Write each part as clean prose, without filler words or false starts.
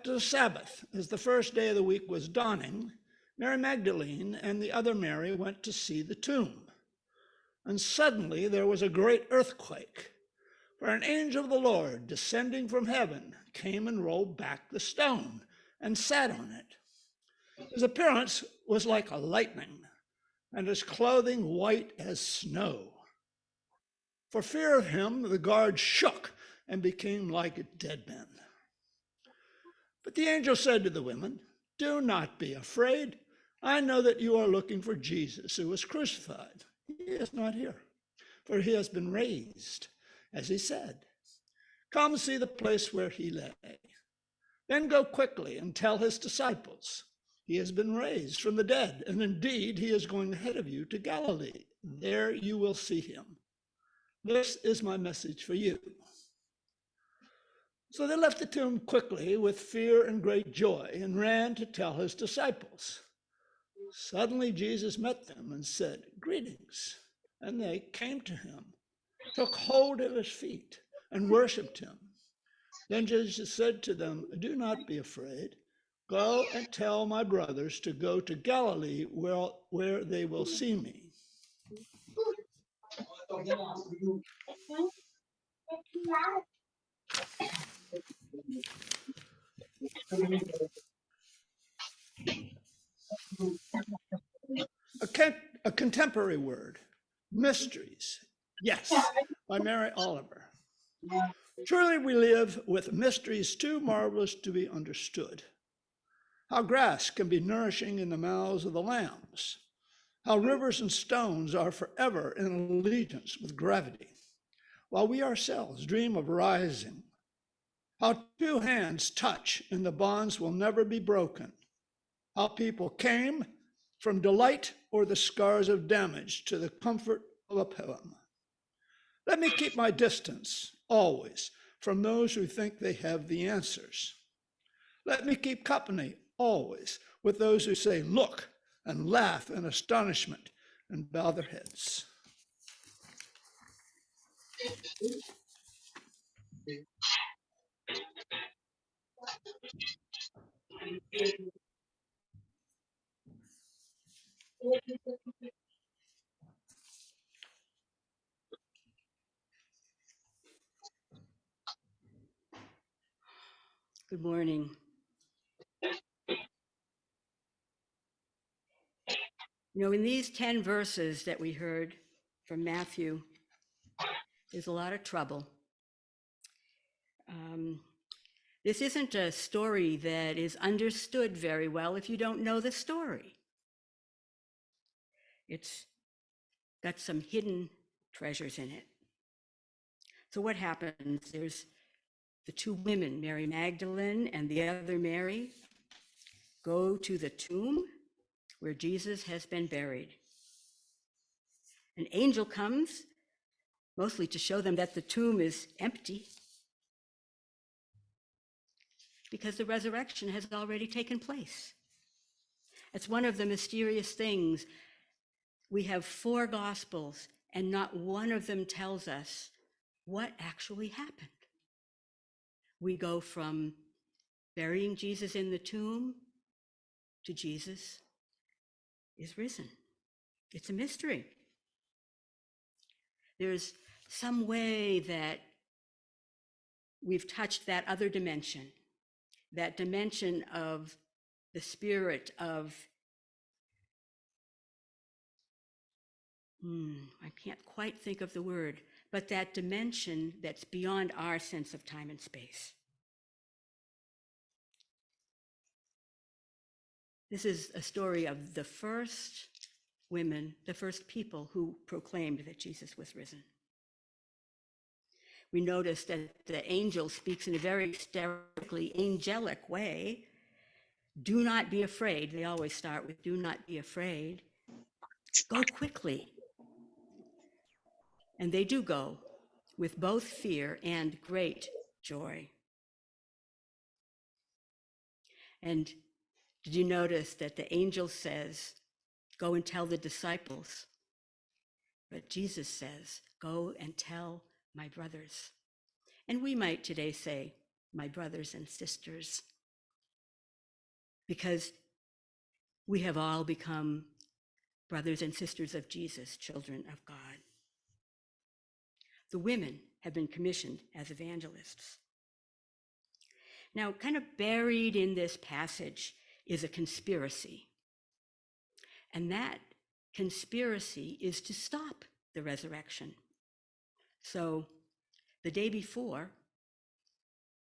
after the Sabbath, as the first day of the week was dawning, Mary Magdalene and the other Mary went to see the tomb. And suddenly there was a great earthquake, for an angel of the Lord, descending from heaven, came and rolled back the stone and sat on it. His appearance was like a lightning, and his clothing white as snow. For fear of him, the guards shook and became like dead men. But the angel said to the women, "Do not be afraid. I know that you are looking for Jesus who was crucified. He is not here, for he has been raised, as he said. Come see the place where he lay. Then go quickly and tell his disciples, he has been raised from the dead, and indeed he is going ahead of you to Galilee. There you will see him. This is my message for you." So they left the tomb quickly with fear and great joy and ran to tell his disciples. Suddenly Jesus met them and said, "Greetings." And they came to him, took hold of his feet, and worshiped him. Then Jesus said to them, "Do not be afraid. Go and tell my brothers to go to Galilee where they will see me." A contemporary word, mysteries. Yes, by Mary Oliver. Truly we live with mysteries too marvelous to be understood. How grass can be nourishing in the mouths of the lambs. How rivers and stones are forever in allegiance with gravity, while we ourselves dream of rising. How two hands touch and the bonds will never be broken. How people came from delight or the scars of damage to the comfort of a poem. Let me keep my distance always from those who think they have the answers. Let me keep company always with those who say, "Look," and laugh in astonishment and bow their heads. Good morning. In these 10 verses that we heard from Matthew, there's a lot of trouble. This isn't a story that is understood very well if you don't know the story. It's got some hidden treasures in it. So what happens? There's the two women, Mary Magdalene and the other Mary, go to the tomb where Jesus has been buried. An angel comes, mostly to show them that the tomb is empty, because the resurrection has already taken place. It's one of the mysterious things. We have 4 Gospels, and not one of them tells us what actually happened. We go from burying Jesus in the tomb to Jesus is risen. It's a mystery. There's some way that we've touched that other dimension, that dimension of the spirit of, I can't quite think of the word, but that dimension that's beyond our sense of time and space. This is a story of the first women, the first people who proclaimed that Jesus was risen. We notice that the angel speaks in a very hysterically angelic way. Do not be afraid. They always start with, do not be afraid. Go quickly. And they do go with both fear and great joy. And did you notice that the angel says, go and tell the disciples? But Jesus says, go and tell my brothers. And we might today say, my brothers and sisters. because we have all become brothers and sisters of Jesus, children of God. The women have been commissioned as evangelists. Now, kind of buried in this passage is a conspiracy. And that conspiracy is to stop the resurrection. So the day before,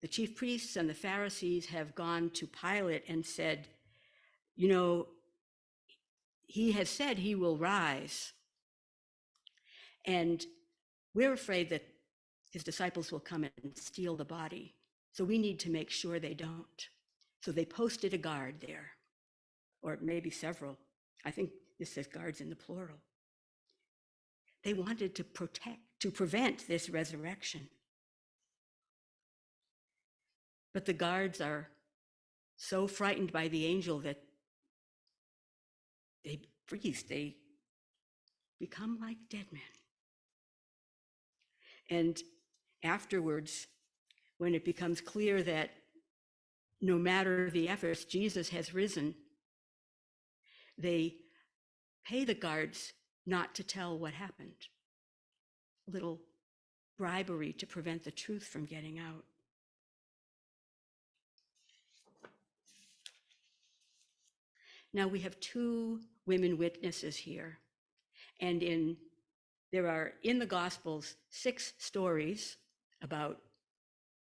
the chief priests and the Pharisees have gone to Pilate and said, you know, he has said he will rise. And we're afraid that his disciples will come and steal the body. So we need to make sure they don't. So they posted a guard there, or maybe several. I think this says guards in the plural. They wanted to prevent this resurrection. But the guards are so frightened by the angel that they freeze, they become like dead men. And afterwards, when it becomes clear that no matter the efforts, Jesus has risen, they pay the guards not to tell what happened. A little bribery to prevent the truth from getting out. Now we have two women witnesses here, and there are in the Gospels 6 stories about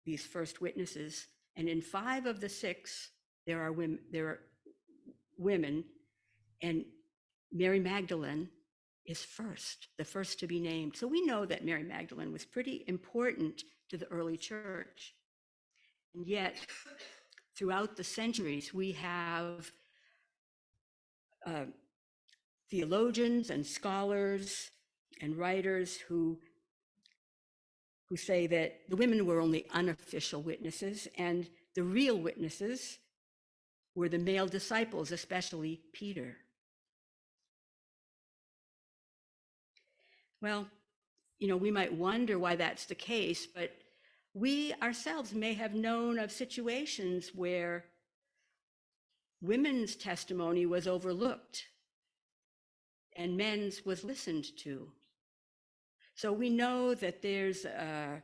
these first witnesses, and in 5 of the 6 there are women, and Mary Magdalene is the first to be named. So we know that Mary Magdalene was pretty important to the early church, and yet throughout the centuries we have theologians and scholars and writers who say that the women were only unofficial witnesses, and the real witnesses were the male disciples, especially Peter. Well, we might wonder why that's the case, but we ourselves may have known of situations where women's testimony was overlooked and men's was listened to. So we know that there's a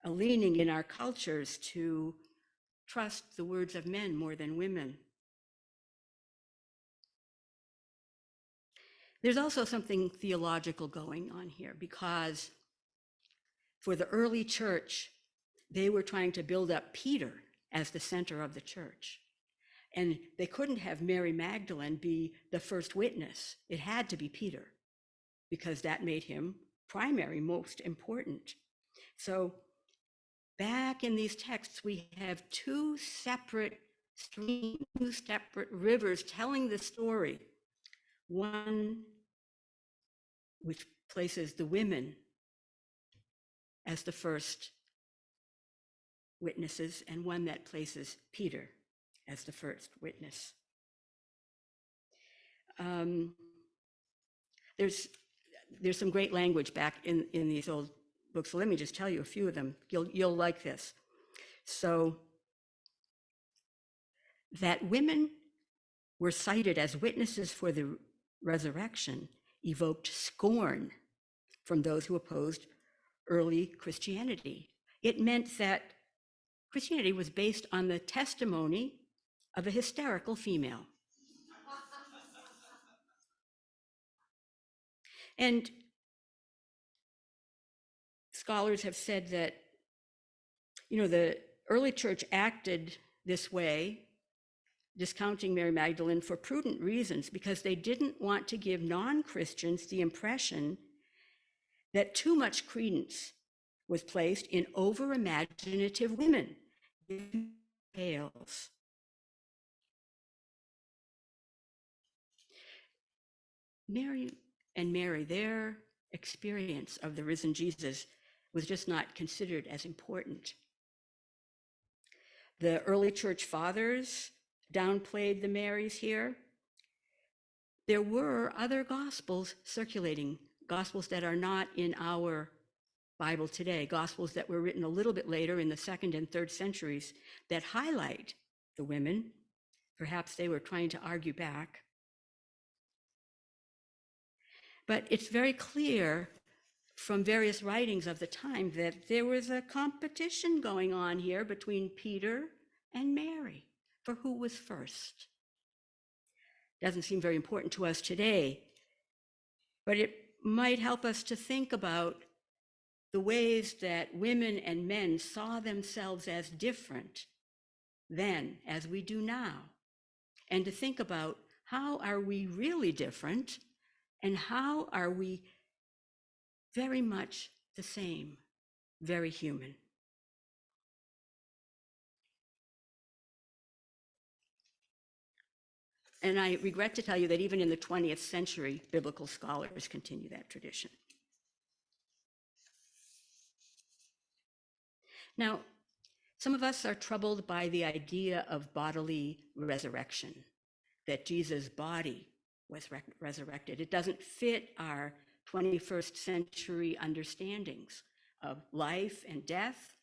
leaning in our cultures to trust the words of men more than women. There's also something theological going on here, because for the early church, they were trying to build up Peter as the center of the church. And they couldn't have Mary Magdalene be the first witness. It had to be Peter, because that made him primary, most important. So back in these texts, we have 2 separate streams, 2 separate rivers telling the story. One which places the women as the first witnesses, and one that places Peter as the first witness. There's some great language back in these old books. So let me just tell you a few of them. You'll like this. So that women were cited as witnesses for the resurrection evoked scorn from those who opposed early Christianity. It meant that Christianity was based on the testimony of a hysterical female. And scholars have said that, the early church acted this way, discounting Mary Magdalene, for prudent reasons, because they didn't want to give non-Christians the impression that too much credence was placed in over-imaginative women. Tales. Mary, their experience of the risen Jesus was just not considered as important. The early church fathers downplayed the Marys here. There were other gospels circulating, gospels that are not in our Bible today, gospels that were written a little bit later in the 2nd and 3rd centuries that highlight the women, Perhaps they were trying to argue back. But it's very clear from various writings of the time that there was a competition going on here between Peter and Mary for who was first. Doesn't seem very important to us today, but it might help us to think about the ways that women and men saw themselves as different then as we do now, and to think about how are we really different and how are we very much the same, very human. And I regret to tell you that even in the 20th century, biblical scholars continue that tradition. Now, some of us are troubled by the idea of bodily resurrection, that Jesus' body was resurrected. It doesn't fit our 21st century understandings of life and death,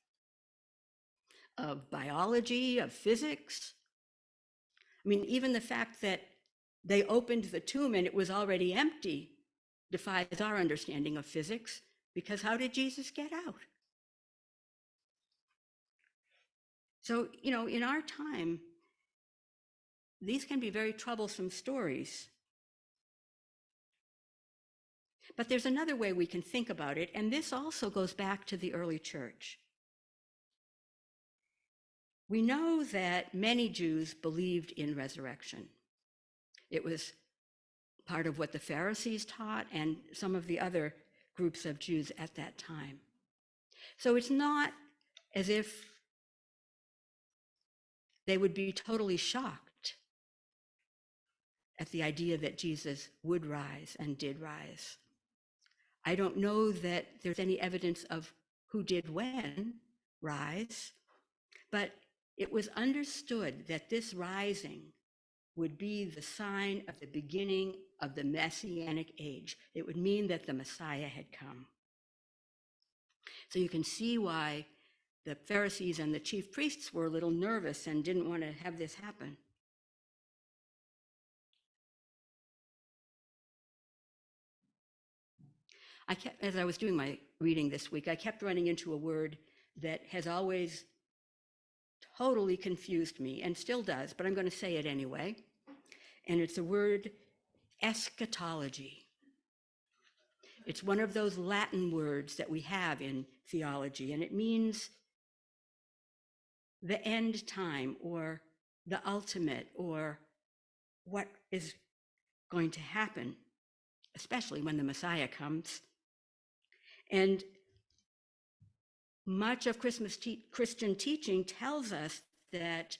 of biology, of physics. I mean, even the fact that they opened the tomb and it was already empty defies our understanding of physics, because how did Jesus get out? So, in our time, these can be very troublesome stories. But there's another way we can think about it, and this also goes back to the early church. We know that many Jews believed in resurrection. It was part of what the Pharisees taught and some of the other groups of Jews at that time. So it's not as if they would be totally shocked at the idea that Jesus would rise and did rise. I don't know that there's any evidence of who did when rise, but it was understood that this rising would be the sign of the beginning of the Messianic age. It would mean that the Messiah had come. So you can see why the Pharisees and the chief priests were a little nervous and didn't want to have this happen. As I was doing my reading this week, I kept running into a word that has always totally confused me and still does, but I'm going to say it anyway. And it's the word eschatology. It's one of those Latin words that we have in theology, and it means the end time or the ultimate or what is going to happen, especially when the Messiah comes. And much of Christian teaching tells us that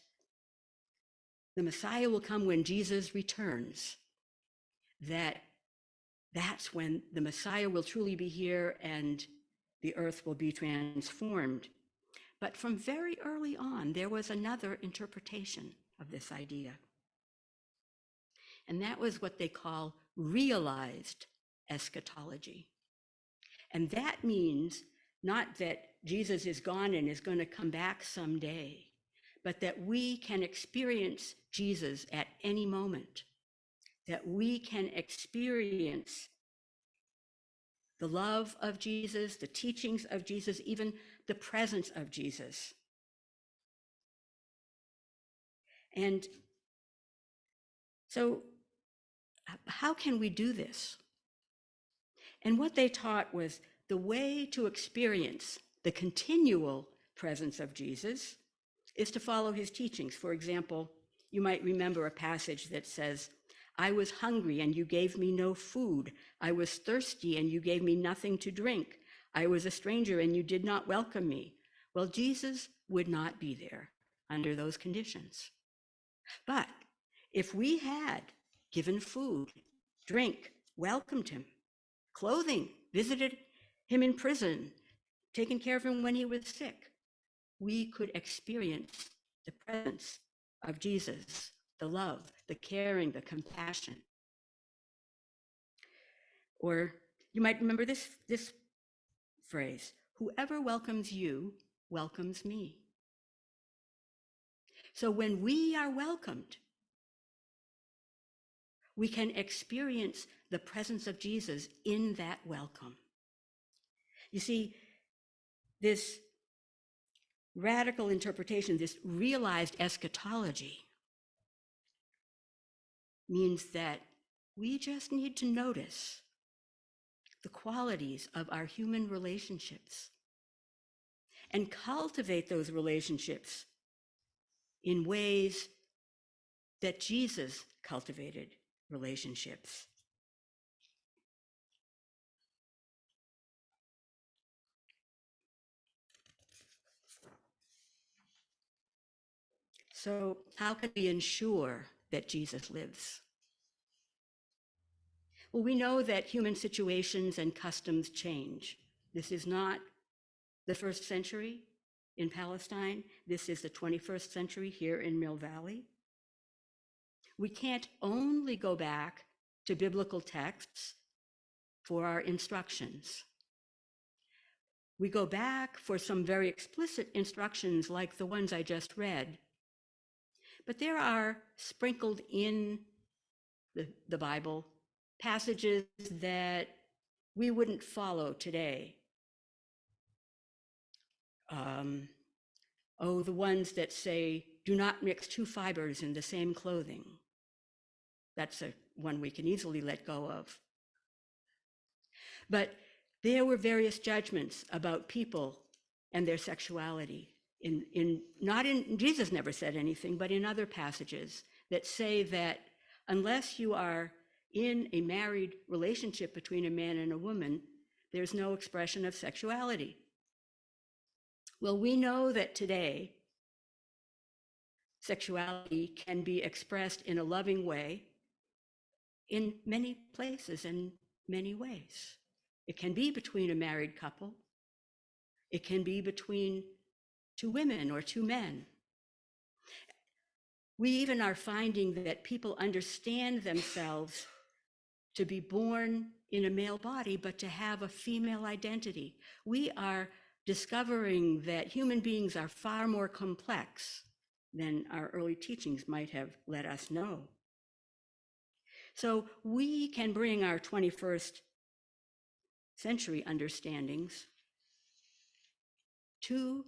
the Messiah will come when Jesus returns, that's when the Messiah will truly be here and the earth will be transformed. But from very early on, there was another interpretation of this idea. And that was what they call realized eschatology. And that means not that Jesus is gone and is going to come back someday, but that we can experience Jesus at any moment, that we can experience the love of Jesus, the teachings of Jesus, even the presence of Jesus. And so how can we do this? And what they taught was the way to experience the continual presence of Jesus is to follow his teachings. For example, you might remember a passage that says, I was hungry and you gave me no food. I was thirsty and you gave me nothing to drink. I was a stranger and you did not welcome me. Well, Jesus would not be there under those conditions. But if we had given food, drink, welcomed him, clothing, visited him in prison, taken care of him when he was sick, we could experience the presence of Jesus, the love, the caring, the compassion. Or you might remember this phrase, whoever welcomes you welcomes me. So when we are welcomed, we can experience the presence of Jesus in that welcome. You see, this radical interpretation, this realized eschatology, means that we just need to notice the qualities of our human relationships and cultivate those relationships in ways that Jesus cultivated relationships. So, how can we ensure that Jesus lives? Well, we know that human situations and customs change. This is not the first century in Palestine. This is the 21st century here in Mill Valley. We can't only go back to biblical texts for our instructions. We go back for some very explicit instructions like the ones I just read. But there are sprinkled in the Bible passages that we wouldn't follow today. The ones that say, do not mix two fibers in the same clothing. That's one we can easily let go of. But there were various judgments about people and their sexuality. Jesus never said anything, but in other passages that say that unless you are in a married relationship between a man and a woman, there's no expression of sexuality. Well, we know that today, sexuality can be expressed in a loving way in many places and many ways. It can be between a married couple. It can be between two women or two men. We even are finding that people understand themselves to be born in a male body, but to have a female identity. We are discovering that human beings are far more complex than our early teachings might have let us know. So we can bring our 21st century understandings to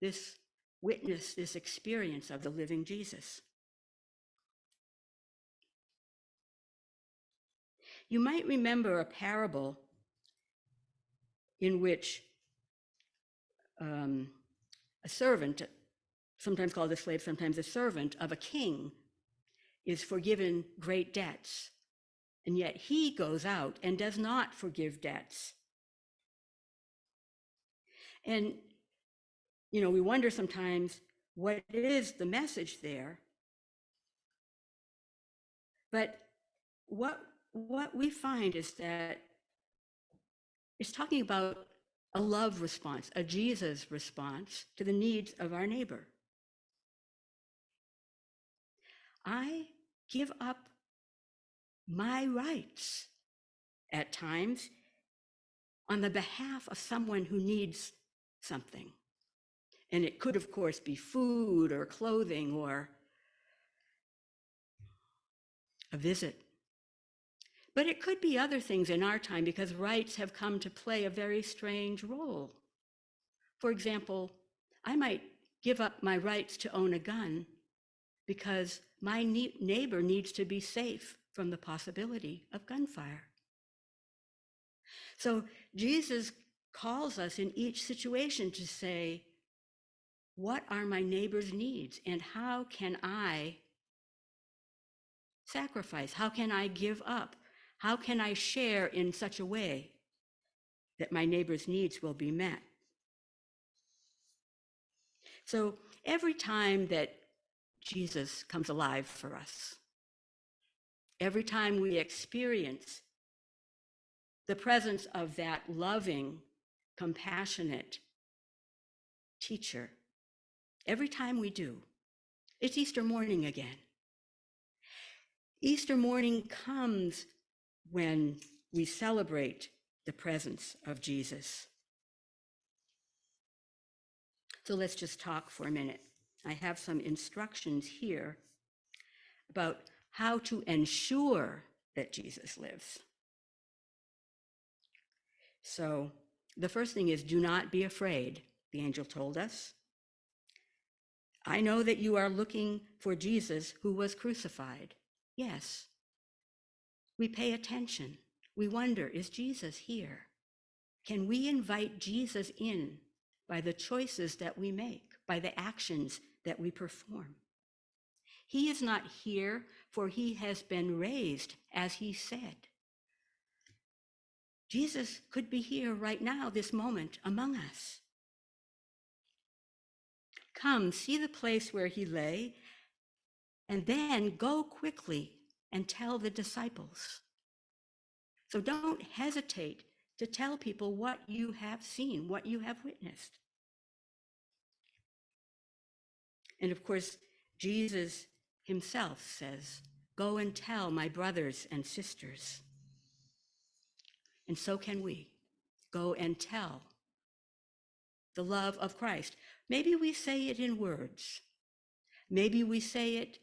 this witness, this experience of the living Jesus. You might remember a parable in which a servant, sometimes called a slave, sometimes a servant of a king, is forgiven great debts, and yet he goes out and does not forgive debts. And, we wonder sometimes what is the message there. But what we find is that it's talking about a love response, a Jesus response to the needs of our neighbor. I give up my rights at times on the behalf of someone who needs something. And it could, of course, be food or clothing or a visit. But it could be other things in our time because rights have come to play a very strange role. For example, I might give up my rights to own a gun because my neighbor needs to be safe from the possibility of gunfire. So Jesus calls us in each situation to say, what are my neighbor's needs and how can I sacrifice? How can I give up? How can I share in such a way that my neighbor's needs will be met? So every time that Jesus comes alive for us, every time we experience the presence of that loving, compassionate teacher, every time we do, it's Easter morning again. Easter morning comes when we celebrate the presence of Jesus. So let's just talk for a minute. I have some instructions here about how to ensure that Jesus lives. So the first thing is, do not be afraid, the angel told us. I know that you are looking for Jesus who was crucified. Yes. We pay attention. We wonder, is Jesus here? Can we invite Jesus in by the choices that we make, by the actions that we perform? He is not here, for he has been raised, as he said. Jesus could be here right now, this moment, among us. Come, see the place where he lay, and then go quickly and tell the disciples. So don't hesitate to tell people what you have seen, what you have witnessed. And of course, Jesus himself says, go and tell my brothers and sisters. And so can we go and tell the love of Christ. Maybe we say it in words. Maybe we say it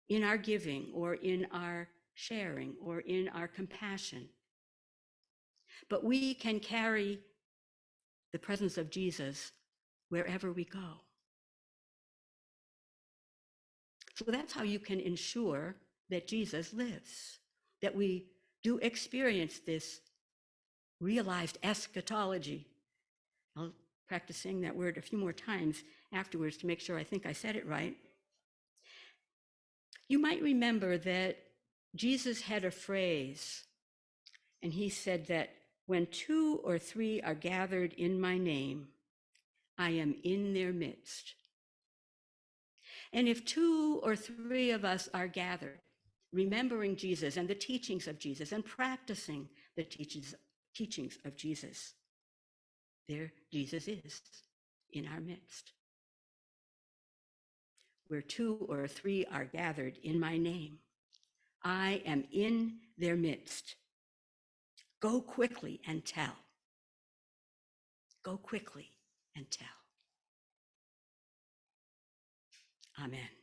in our giving or in our sharing or in our compassion. But we can carry the presence of Jesus wherever we go. So that's how you can ensure that Jesus lives, that we do experience this realized eschatology. I'll practice saying that word a few more times afterwards to make sure I think I said it right. You might remember that Jesus had a phrase, and he said that when 2 or 3 are gathered in my name, I am in their midst. And if 2 or 3 of us are gathered, remembering Jesus and the teachings of Jesus and practicing the teachings of Jesus, there Jesus is in our midst. Where 2 or 3 are gathered in my name, I am in their midst. Go quickly and tell. Go quickly and tell. Amen.